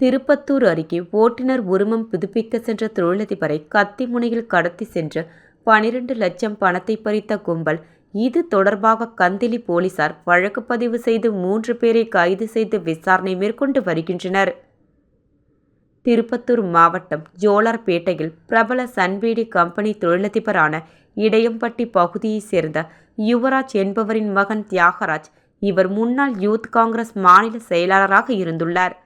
திருப்பத்தூர் அருகே ஓட்டுநர் உரிமம் புதுப்பிக்க சென்ற தொழிலதிபரை கத்தி முனையில் கடத்தி சென்று 12 லட்சம் பணத்தை பறித்த கும்பல். இது தொடர்பாக கந்திலி போலீசார் வழக்கு பதிவு செய்து 3 பேரை கைது செய்து விசாரணை மேற்கொண்டு வருகின்றனர். திருப்பத்தூர் மாவட்டம் ஜோலார்பேட்டையில் பிரபல சன்வேடி கம்பெனி தொழிலதிபரான இடையம்பட்டி பகுதியைச் சேர்ந்த யுவராஜ் என்பவரின் மகன் தியாகராஜ். இவர் முன்னாள் யூத் காங்கிரஸ் மாநில செயலாளராக இருந்துள்ளார்.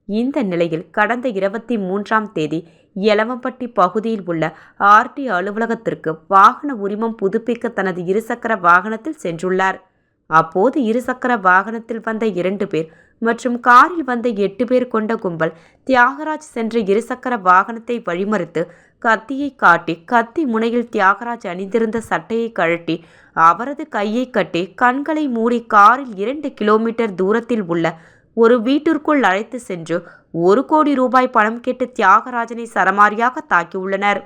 இந்த நிலையில் கடந்த 23ஆம் தேதி எலவம்பட்டி பகுதியில் உள்ள ஆர்டி அலுவலகத்திற்கு வாகன உரிமம் புதுப்பிக்க தனது இருசக்கர வாகனத்தில் சென்றுள்ளார். அப்போது இருசக்கர வாகனத்தில் வந்த 2 பேர் மற்றும் காரில் வந்த 8 பேர் கொண்ட கும்பல் தியாகராஜ் சென்ற இருசக்கர வாகனத்தை வழிமறித்து கத்தியை காட்டி கத்தி முனையில் தியாகராஜ் அணிந்திருந்த சட்டையை கழட்டி அவரது கையை கட்டி கண்களை மூடி காரில் 2 கிலோமீட்டர் தூரத்தில் உள்ள ஒரு வீட்டிற்குள் அழைத்து சென்று 1 கோடி ரூபாய் பணம் கேட்டு தியாகராஜனை சரமாரியாக தாக்கியுள்ளனர்.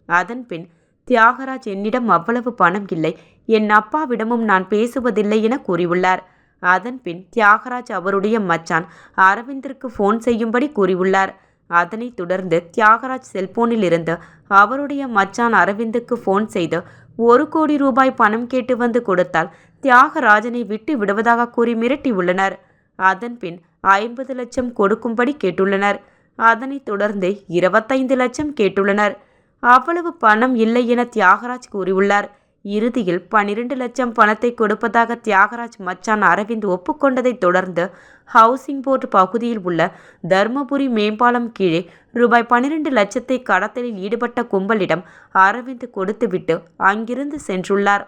அதன்பின் தியாகராஜ் என்னிடம் அவ்வளவு பணம் இல்லை, என் அப்பாவிடமும் நான் பேசுவதில்லை என கூறியுள்ளார். அதன்பின் தியாகராஜ் அவருடைய மச்சான் அரவிந்திற்கு போன் செய்யும்படி கூறியுள்ளார். அதனைத் தொடர்ந்து தியாகராஜ் செல்போனில் இருந்து அவருடைய மச்சான் அரவிந்துக்கு போன் செய்து 1 கோடி ரூபாய் பணம் கேட்டு வந்து கொடுத்தால் தியாகராஜனை விட்டு விடுவதாக கூறி மிரட்டியுள்ளனர். அதன்பின் 50 லட்சம் கொடுக்கும்படி கேட்டுள்ளனர். அதனைத் தொடர்ந்து 25 லட்சம் கேட்டுள்ளனர். அவ்வளவு பணம் இல்லை என தியாகராஜ் கூறியுள்ளார். இறுதியில் 12 லட்சம் பணத்தை கொடுப்பதாக தியாகராஜ் மச்சான் அரவிந்த் ஒப்புக்கொண்டதை தொடர்ந்து ஹவுசிங் போர்டு பகுதியில் உள்ள தர்மபுரி மேம்பாலம் கீழே ரூபாய் 12 லட்சத்தை கடத்தலில் ஈடுபட்ட கும்பலிடம் அரவிந்த் கொடுத்துவிட்டு அங்கிருந்து சென்றுள்ளார்.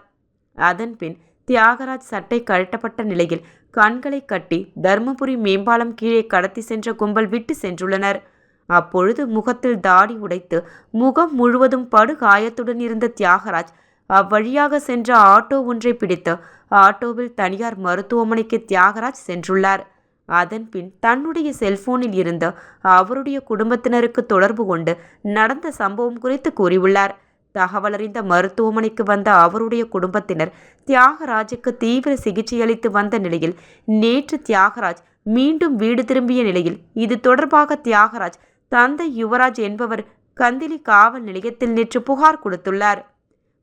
அதன்பின் தியாகராஜ் சட்டை கழட்டப்பட்ட நிலையில் கண்களை கட்டி தர்மபுரி மேம்பாலம் கீழே கடத்தி சென்ற கும்பல் விட்டு சென்றுள்ளனர். அப்பொழுது முகத்தில் தாடி உடைத்து முகம் முழுவதும் படுகாயத்துடன் இருந்த தியாகராஜ் அவ்வழியாக சென்ற ஆட்டோ ஒன்றை பிடித்து ஆட்டோவில் தனியார் மருத்துவமனைக்கு தியாகராஜ் சென்றுள்ளார். அதன்பின் தன்னுடைய செல்போனில் இருந்து அவருடைய குடும்பத்தினருக்கு தொடர்பு கொண்டு நடந்த சம்பவம் குறித்து கூறியுள்ளார். தகவலறிந்த மருத்துவமனைக்கு வந்த அவருடைய குடும்பத்தினர் தியாகராஜுக்கு தீவிர சிகிச்சை அளித்து வந்த நிலையில் நேற்று தியாகராஜ் மீண்டும் வீடு திரும்பிய நிலையில் இது தொடர்பாக தியாகராஜ் தந்தை யுவராஜ் என்பவர் கந்திலி காவல் நிலையத்தில் நேற்று புகார் கொடுத்துள்ளார்.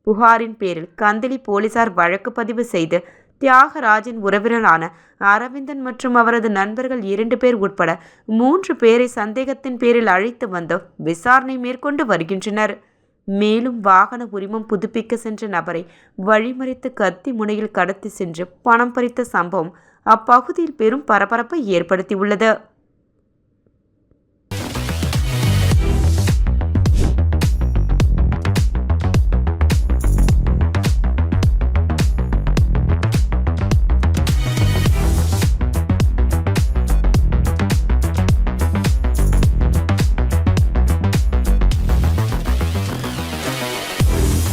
புகாரின் பேரில் கந்திலி போலீசார் வழக்கு பதிவு செய்து தியாகராஜின் உறவினரான அரவிந்தன் மற்றும் அவரது நண்பர்கள் 2 பேர் உட்பட 3 பேரை சந்தேகத்தின் பேரில் அழைத்து வந்து விசாரணை மேற்கொண்டு வருகின்றனர். மேலும் வாகன உரிமம் புதுப்பிக்க சென்ற நபரை வழிமறித்து கத்தி முனையில் கடத்தி சென்று பணம் பறித்த சம்பவம் அப்பகுதியில் பெரும் பரபரப்பை ஏற்படுத்தியுள்ளது.